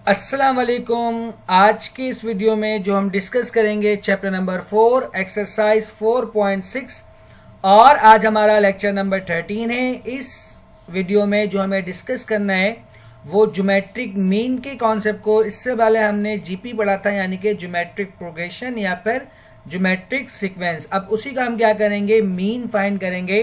अस्सलाम वालेकुम। आज की इस वीडियो में जो हम डिस्कस करेंगे चैप्टर नंबर 4 एक्सरसाइज 4.6 और आज हमारा लेक्चर नंबर 13 है। इस वीडियो में जो हमें डिस्कस करना है वो ज्योमेट्रिक मीन के कॉन्सेप्ट को इससे पहले हमने जीपी पढ़ा था, यानी कि ज्योमेट्रिक प्रोग्रेशन या फिर ज्योमेट्रिक सीक्वेंस। अब उसी का हम क्या करेंगे, मीन फाइंड करेंगे।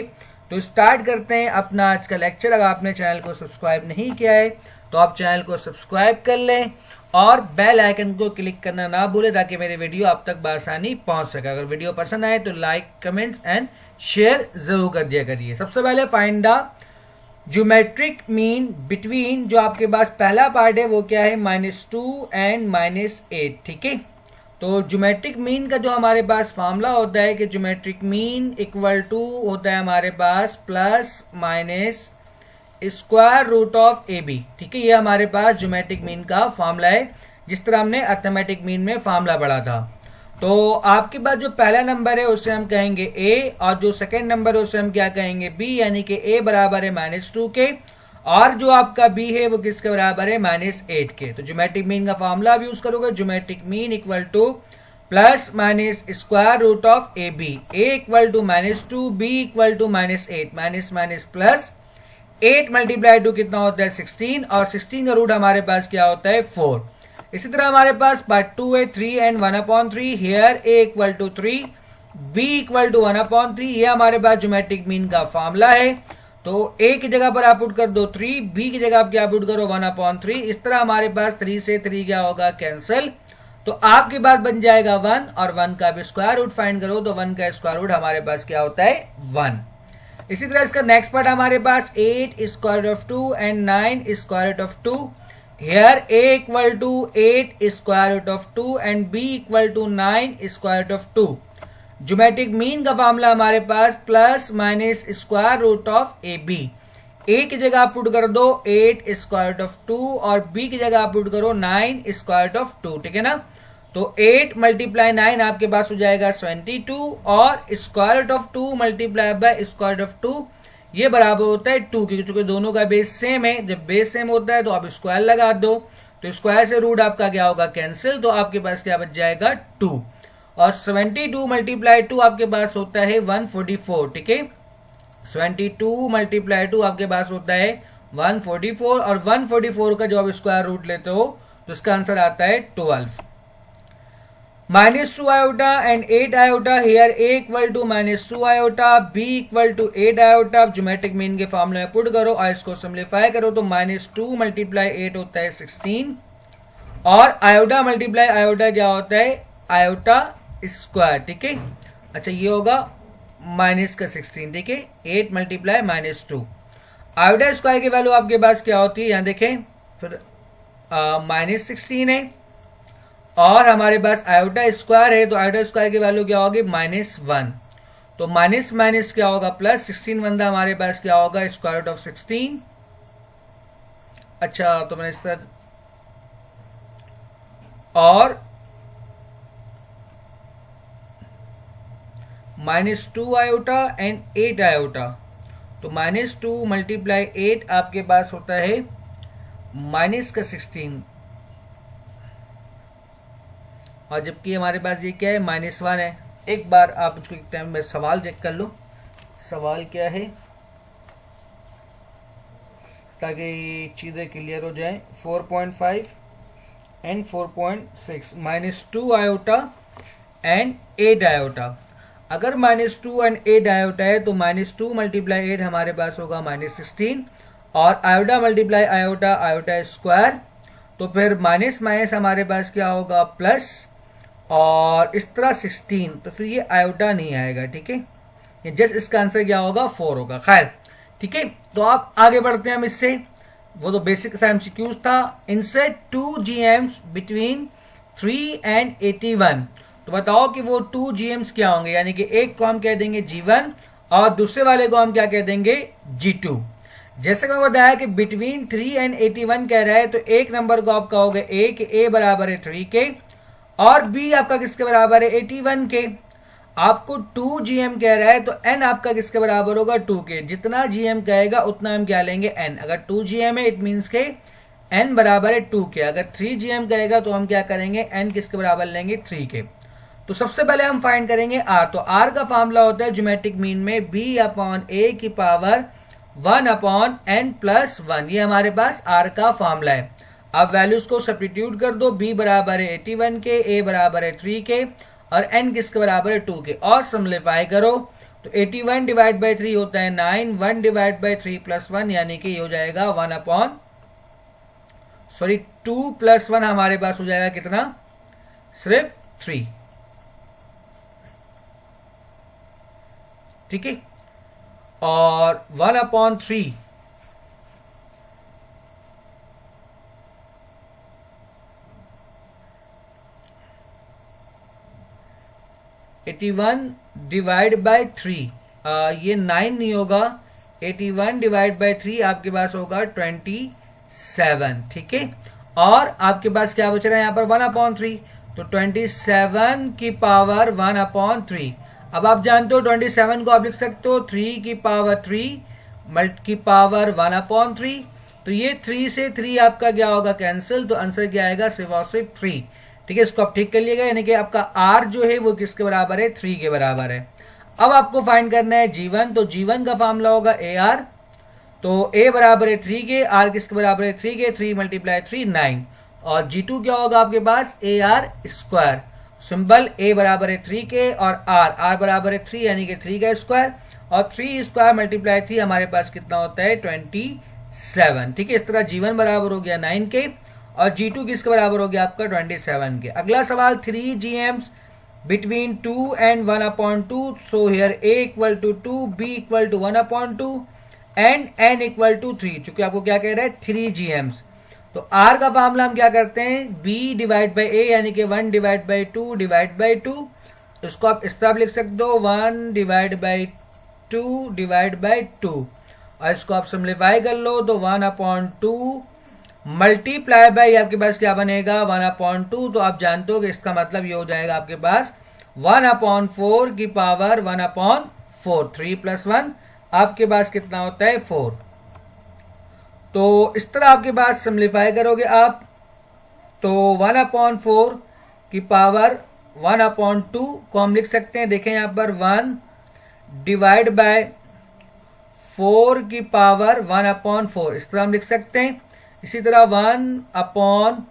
तो स्टार्ट करते हैं अपना आज का लेक्चर। अगर आपने चैनल को सब्सक्राइब नहीं किया है तो आप चैनल को सब्सक्राइब कर लें और बेल आइकन को क्लिक करना ना भूलें ताकि मेरी वीडियो आप तक बआसानी पहुंच सके। अगर वीडियो पसंद आए तो लाइक, कमेंट एंड शेयर जरूर कर दिया करिए। सबसे पहले find the geometric mean between, जो आपके पास पहला पार्ट है वो क्या है, -2 एंड -8। ठीक है, तो ज्योमेट्रिक मीन का जो हमारे पास फॉर्मूला होता है कि ज्योमेट्रिक मीन इक्वल टू होता है हमारे पास plus minus square root of A b. ठीक है, ये हमारे पास ज्योमेट्रिक मीन का फॉर्मूला है, जिस तरह हमने अर्थमेटिक मीन में फॉर्मूला पढ़ा था। तो आपके पास जो पहला नंबर है उसे हम कहेंगे ए और जो सेकंड नंबर है उसे हम क्या कहेंगे, बी, यानी कि ए बराबर है -2 के और जो आपका बी है वो किसके बराबर है, -8 के। तो ज्योमेट्रिक मीन का फॉर्मूला आप यूज करोगे, geometric mean equal to plus minus square root of A B. A equal to -2, B equal to -8, minus minus plus 8 multiply two कितना होता है 16 और 16 का रूट हमारे पास क्या होता है 4। इसी तरह हमारे पास पार्ट 2 है 3 and 1/3। Here A equal to 3, B equal to 1/3। ये हमारे पास ज्योमेट्रिक मीन का फॉर्मूला है। तो ए की जगह पर आप पुट कर दो 3, बी की जगह आप क्या पुट करो 1/3। इस तरह हमारे पास 3 से 3 क्या होगा, कैंसिल। तो आपके पास बन जाएगा 1 और 1 का भी स्क्वायर रूट फाइंड करो तो 1 का स्क्वायर रूट हमारे पास क्या होता है 1। इसी तरह इसका नेक्स्ट पार्ट हमारे पास 8 square root of 2 and 9 square root of 2। Here a equal to 8 square root of 2 and b equal to 9 square root of 2। Geometric mean का फॉर्मूला हमारे पास plus minus square root of A b. a की जगह आप put कर दो 8 square root of 2 और b की जगह आप पुट करो 9 स्क्वायर रूट ऑफ 2। ठीक है ना, तो 8 मल्टीप्लाई 9 आपके पास हो जाएगा 72 और square root of 2 multiply by square root of 2 ये बराबर होता है 2, क्योंकि चूंकि दोनों का बेस सेम है। जब बेस सेम होता है तो आप स्क्वायर लगा दो, तो स्क्वायर से रूट आपका क्या होगा, कैंसिल। तो आपके पास क्या बच जाएगा 2 और 72 मल्टीप्लाई 2 आपके पास होता है 144। ठीक है, 72 मल्टीप्लाई 2 आपके पास होता है 144 और 144 का जो आप स्क्वायर रूट लेते हो तो इसका आंसर आता है 12। -2 iota and 8 iota। here a equal to -2 iota, b equal to 8 iota। आप ज्योमेट्रिक मीन के फॉर्मूले में पुट करो और इसको सिंप्लीफाई करो तो -2 मल्टीप्लाई 8 होता है 16 और आयोटा मल्टीप्लाई आयोटा क्या होता है, आयोटा स्क्वायर। ठीक है, अच्छा ये होगा माइनस का 16। ठीक है, 8 मल्टीप्लाई -2 आयोटा स्क्वायर की वैल्यू आपके पास क्या होती है, यहां देखें, फिर -16 है और हमारे पास आयोटा स्क्वायर है तो आयोटा स्क्वायर की वैल्यू क्या होगी, -1। तो माइनस माइनस क्या होगा प्लस, 16 बंदा हमारे पास क्या होगा स्क्वायर रूट ऑफ 16। अच्छा, तो मैंने इस तरह और -2 आयोटा एंड 8 आयोटा। तो -2 मल्टीप्लाई 8 आपके पास होता है माइनस का 16 और जबकि हमारे पास ये क्या है -1 है। एक बार आप उसको एक टाइम में सवाल चेक कर लो, सवाल क्या है ताकि चीजें क्लियर हो जाए। 4.5 एंड 4.6 -2 आयोटा एंड 8 आयोटा। अगर -2 एंड 8 आयोटा है तो -2 मल्टीप्लाई 8 हमारे पास होगा -16 और iota multiply iota iota square, तो फिर माइनस माइनस हमारे पास क्या होगा प्लस और इस तरह 16, तो फिर ये आयोटा नहीं आएगा। ठीक है, ये जस्ट इसका आंसर क्या होगा 4 होगा। खैर ठीक है, तो आप आगे बढ़ते हैं हम इससे। वो तो बेसिक एमसीक्यूज था। इनसे 2 GMs बिटवीन 3 एंड 81। तो बताओ कि वो 2 GMs क्या होंगे, यानी कि एक को हम कह देंगे G1 और दूसरे वाले को हम क्या कह देंगे G2। जैसे मैं बताया कि बिटवीन 3 एंड 81 कह रहा है तो एक नंबर को आप कहोगे ए कि ए बराबर है 3 के और बी आपका किसके बराबर है 81 के। आपको 2 GM कह रहा है तो n आपका किसके बराबर होगा 2 के। जितना GM कहेगा उतना हम क्या लेंगे n। अगर 2 GM है इट मीन्स के n बराबर है 2 के। अगर 3gm करेगा तो हम क्या करेंगे, n किसके बराबर लेंगे, 3 के। तो सबसे पहले हम फाइंड करेंगे r। तो r का फॉर्मूला होता है ज्योमेट्रिक मीन में b अपॉन a की पावर 1 अपॉन n प्लस 1। ये हमारे पास r का फॉर्मूला है। अब वैल्यूज को सब्स्टिट्यूट कर दो, b बराबर है 81 के, a बराबर है 3 के और n किसके बराबर है 2 के। और सिंप्लीफाई करो तो 81 डिवाइड बाई 3 होता है 9, 1 डिवाइड बाई 3 प्लस 1 यानी कि ये हो जाएगा 2 प्लस 1 हमारे पास हो जाएगा कितना, सिर्फ 3। ठीक है, और 1/3 81 डिवाइड बाई 3, ये 9 नहीं होगा, 81 डिवाइड बाई 3 आपके पास होगा 27। ठीक है, और आपके पास क्या बच रहा है यहाँ पर 1/3, तो 27 की पावर 1/3। अब आप जानते हो 27 को आप लिख सकते हो 3 की पावर 3 मल्ट की पावर 1/3। तो ये 3 से 3 आपका क्या होगा, कैंसिल, तो आंसर क्या आएगा, सिर्फ और सिर्फ 3। ठीक है, इसको आप ठीक कर लिएगा, यानी कि आपका r जो है वो किसके बराबर है, 3 के बराबर है। अब आपको फाइंड करना है g1। तो g1 का फॉर्मूला होगा ar। तो a बराबर है 3 के, r किसके बराबर है 3 के, 3 मल्टीप्लाई 3 9। और g2 क्या होगा आपके पास, ar स्क्वायर। सिंबल a बराबर है 3 के और r बराबर है 3 यानी कि 3 का स्क्वायर, और 3 स्क्वायर मल्टीप्लाई 3 हमारे पास कितना होता है, 27। ठीक है, इस तरह g1 बराबर हो गया 9 के और g2 किसके बराबर हो गया आपका 27 के। अगला सवाल 3gms between 2 and 1/2। So here a equal to 2, b equal to 1/2 and n equal to 3। चूंकि आपको क्या कह रहा है, 3gms। तो r का फॉर्मूला हम क्या करते हैं, b डिवाइड बाई a यानी कि 1 डिवाइड बाई 2 डिवाइड बाई 2। इसको आप इस तरह लिख सकते हो 1 डिवाइड बाई 2 डिवाइड बाई 2, और इसको आप सिंप्लीफाई कर लो तो 1/2 मल्टीप्लाई बाई आपके पास क्या बनेगा, 1/2। तो आप जानते हो कि इसका मतलब ये हो जाएगा आपके पास 1/4 की पावर 1/4। 3 प्लस 1 आपके पास कितना होता है, 4। तो इस तरह आपके पास सिंप्लीफाई करोगे आप तो 1/4 की पावर 1/2 को हम लिख सकते हैं, देखें यहां पर 1 डिवाइड बाय 4 की पावर 1/4, इस तरह हम लिख सकते हैं। इसी तरह 1/2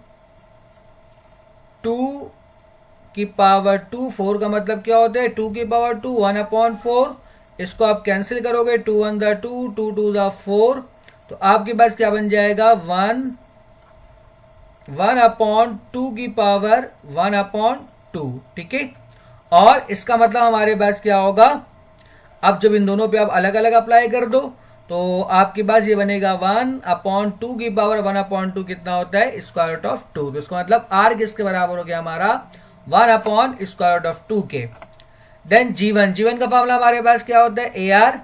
की पावर 2, 4 का मतलब क्या होता है, 2 की पावर 2, 1/4। इसको आप कैंसिल करोगे, 2 1 2, 2 2 4। तो आपके पास क्या बन जाएगा, 1/2 की पावर 1/2। ठीक है, और इसका मतलब हमारे पास क्या होगा, अब जब इन दोनों पे आप अलग अलग अप्लाई कर दो तो आपके पास ये बनेगा 1/2 की पावर 1/2 कितना होता है, स्क्वायर रूट ऑफ 2। तो इसका मतलब r किसके बराबर हो गया हमारा, 1/2 के। देन g1 का फॉर्मूला हमारे पास क्या होता है, ar।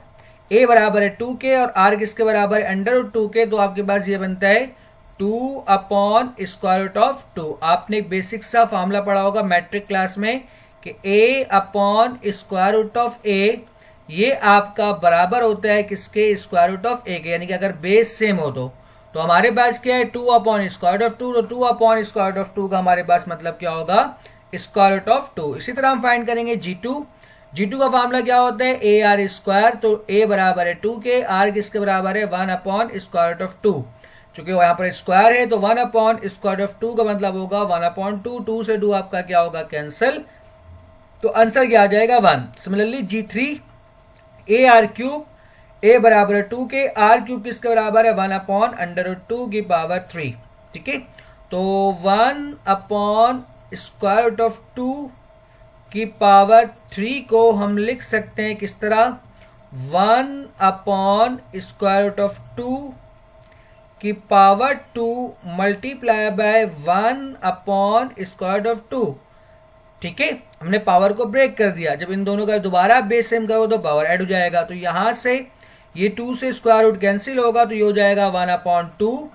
a बराबर है 2 के और r किसके बराबर है, √2 के। तो आपके पास ये बनता है 2/2। आपने एक बेसिक सा फॉर्मूला पढ़ा होगा मैट्रिक क्लास में कि a/√a ये आपका बराबर होता है किसके, √a के, यानी कि अगर बेस सेम हो तो हमारे पास क्या है, 2/2। तो 2/2 का हमारे पास मतलब क्या होगा, √2। इसी तरह हम फाइंड करेंगे g2 का फॉर्मूला क्या होता है, ar स्क्वायर। तो a बराबर है 2 के, r किसके बराबर है, 1/2। चूंकि यहाँ पर स्क्वायर है तो 1/2 का मतलब होगा 1/2। 2 से 2 आपका क्या होगा, कैंसिल, तो आंसर क्या आ जाएगा, 1। सिमिलरली g3 ar3, a बराबर है 2 के, r3 किसके बराबर है, 1/2 की पावर 3। ठीक है, तो 1/2 की पावर 3 को हम लिख सकते हैं किस तरह, 1/2 की पावर 2 मल्टीप्लाई बाय 1/2। ठीक है, हमने पावर को ब्रेक कर दिया। जब इन दोनों का दोबारा बेस सेम करो तो पावर ऐड हो जाएगा। तो यहां से ये 2 से स्क्वायर रूट कैंसिल होगा तो ये हो जाएगा 1/2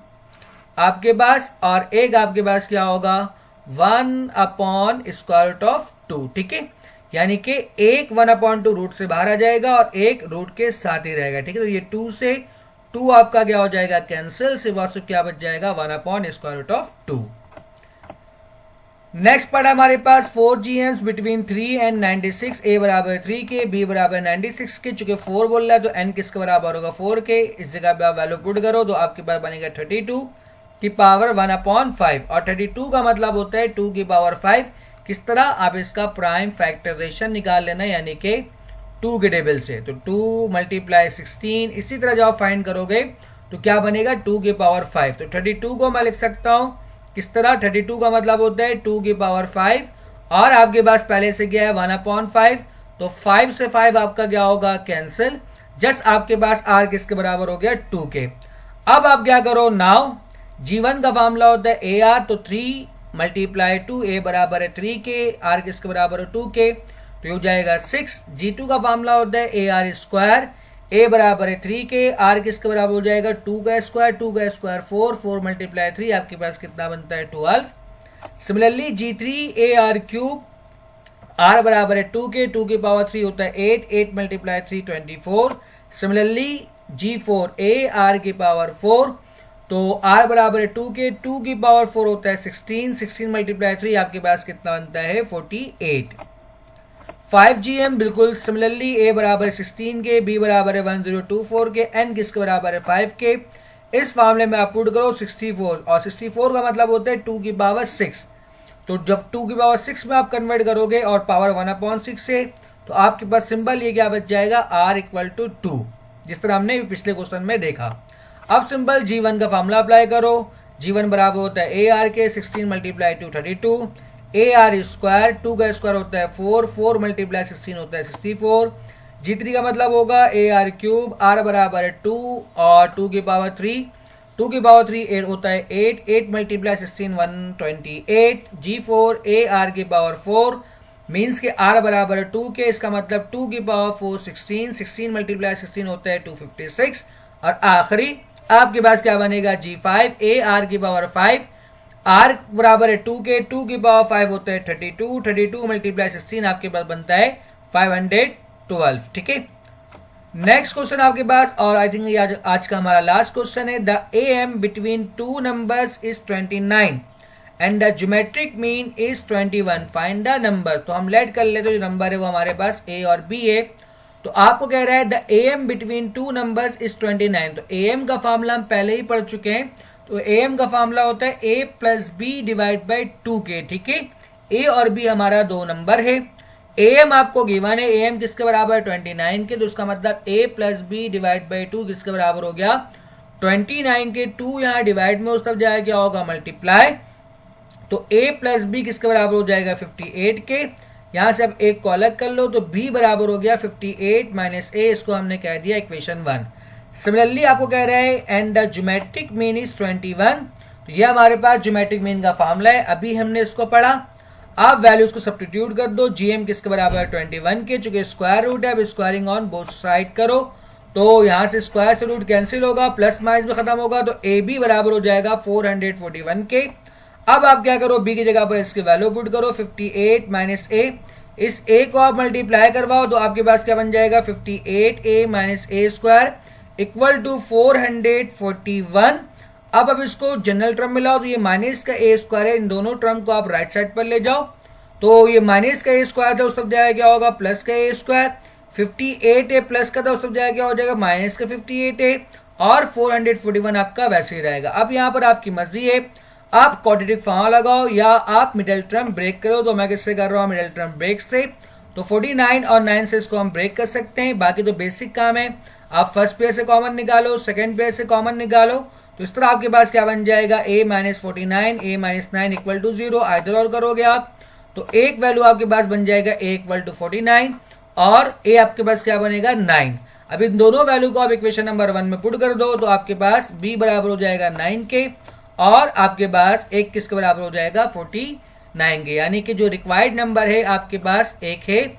आपके पास, और एक आपके पास क्या होगा, 1/2। ठीक है, यानी कि एक 1/2 रूट से बाहर आ जाएगा और एक रूट के साथ ही रहेगा। ठीक है, तो ये 2 से 2 आपका क्या हो जाएगा कैंसिल, सिवा से क्या बच जाएगा 1/√2। नेक्स्ट पढ़ा हमारे पास 4 GMs बिटवीन 3 and 96, a बराबर 3 के, b बराबर 96 के। चूंकि 4 बोल रहा है तो n किसके बराबर होगा 4 के। इस जगह पे आप वैल्यू पुट करो तो आपके पास बनेगा 32 की पावर 1/5 और 32 का मतलब होता है 2 की पावर 5। किस तरह, आप इसका प्राइम फैक्टराइजेशन निकाल लेना यानी कि 2 के टेबल से। तो 2 × 16, इसी तरह जब आप फाइंड करोगे तो क्या बनेगा 2 की पावर 5। तो 32 को मैं लिख सकता हूं किस तरह, 32 का मतलब होता है 2 की पावर 5 और आपके पास पहले से क्या है 1/5। तो 5 से 5 आपका क्या होगा कैंसिल, जस्ट आपके पास r किसके बराबर हो गया 2 के। अब आप क्या करो, नाउ G1 का मामला होता है AR, तो 3 × 2, a बराबर है 3 के, r किसके बराबर है 2 के, तो हो जाएगा 6। G2 का मामला होता है AR², a बराबर है 3 के, r किसके बराबर हो जाएगा 2 का स्क्वायर, 2 का स्क्वायर 4, 4 × 3 आपके पास कितना बनता है 12। सिमिलरली G3 AR³, r बराबर है 2 के, 2 की पावर 3 होता है 8, 8 × 3 24। सिमिलरली G4 AR की पावर 4, तो r बराबर है 2 के, 2 की पावर 4 होता है 16, 16 × 3 आपके पास कितना बनता है 48। 5 GM बिल्कुल सिमिलरली a बराबर 16 के, b बराबर है 1024 के, n किसके बराबर है 5 के। इस मामले में आप पुट करो 64 और 64 का मतलब होता है 2 की पावर 6। तो जब 2 की पावर 6 में आप कन्वर्ट करोगे और पावर 1/6 से, तो आपके पास सिंबल ये क्या बच जाएगा r = 2, जिस तरह हमने पिछले क्वेश्चन में देखा। अब सिंबल G1 का फॉर्मूला अप्लाई करो। G1 बराबर होता है AR के, 16 × 2 32, AR², 2 का स्क्वायर होता है 4, 4 × 16 होता है 64। G3 का मतलब होगा AR³, r बराबर है 2 और 2 की पावर 3, 2 की पावर 3 8 होता है 8, 8 × 16 128। G4 AR की पावर 4 मीन्स के r बराबर है 2 के, इसका मतलब 2 की पावर 4 16, 16 × 16 होता है 256। और आखिरी आपके पास क्या बनेगा G5 AR की पावर 5, r बराबर है 2 के, 2 की पावर 5 होता है 32, 32 × 16 आपके पास बनता है 512। ठीक है, नेक्स्ट क्वेश्चन आपके पास, और आई थिंक ये आज का हमारा लास्ट क्वेश्चन है। The AM between 2 numbers is 29 and the geometric mean is 21, find the number. तो हम लेट कर लेते, जो नंबर है वो हमारे पास A और B है। तो आपको कह रहा है the AM between 2 numbers is 29। तो AM का फॉर्मूला हम पहले ही पढ़ चुके हैं। तो AM का फॉर्मूला होता है A + B / 2 के। ठीक है, A और B हमारा 2 नंबर है। AM आपको गिवन है, AM किसके बराबर है 29 के, तो उसका मतलब A + B / 2 किसके बराबर हो गया 29 के। 2 यहाँ डिवाइड में उस तरफ जाएगा, क्या होगा मल्टीप्लाई। तो A + B किसके बराबर हो जाएगा 58 के। यहां से अब एक को अलग कर लो, तो B बराबर हो गया 58 - A, इसको हमने कह दिया इक्वेशन 1। सिमिलरली आपको कह रहा है and the geometric mean is 21। तो ये हमारे पास ज्योमेट्रिक मीन का फॉर्मूला है, अभी हमने इसको पढ़ा। आप वैल्यूज को सब्स्टिट्यूट कर दो। GM किसके बराबर है 21 के, चूंकि स्क्वायर रूट है, अब स्क्वायरिंग ऑन बोथ साइड करो, तो यहां से स्क्वायर से रूट कैंसिल होगा, प्लस माइनस में खत्म होगा, तो AB बराबर हो जाएगा 441 के। अब आप क्या करो, B की जगह पर इसकी वैल्यू पुट करो 58 - A। इस A को आप मल्टीप्लाई करवाओ तो आपके पास क्या बन जाएगा 58A - A² = 441। अब इसको जनरल टर्म में लाओ, तो ये माइनस का A² है, इन दोनों टर्म को आप राइट साइड पर ले जाओ, तो ये माइनस का A² था, उस तरफ जाएगा क्या होगा प्लस का A²। 58 है प्लस का था, उस तरफ जाएगा क्या हो जाएगा माइनस का 58 है, और 441 आपका वैसे ही रहेगा। अब यहाँ पर आपकी मर्जी है, आप क्वाड्रेटिक फॉर्मूला लगाओ या आप मिडिल टर्म ब्रेक करो। तो मैं किससे कर रहा हूं, मिडिल टर्म ब्रेक से। तो 49 और 9 से इसको हम ब्रेक कर सकते हैं, बाकी तो बेसिक काम है। आप फर्स्ट पेयर से कॉमन निकालो, सेकंड पेयर से कॉमन निकालो, तो इस तरह आपके पास क्या बन जाएगा A - 49 A - 9 = 0। आइदर और करोगे आप, तो एक वैल्यू आपके पास बन जाएगा A = 49 और A आपके पास क्या बनेगा 9। अब इन दोनों वैल्यू को आप इक्वेशन नंबर 1 में पुट कर दो, तो आपके पास B बराबर हो जाएगा 9 के, और आपके पास एक किसके बराबर हो जाएगा 49 के। यानी कि जो रिक्वायर्ड नंबर है आपके पास एक है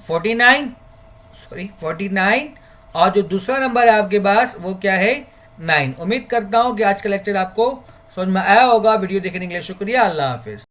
49 और जो दूसरा नंबर है आपके पास वो क्या है 9। उम्मीद करता हूं कि आज का लेक्चर आपको समझ में आया होगा। वीडियो देखने के लिए शुक्रिया। अल्लाह हाफिज।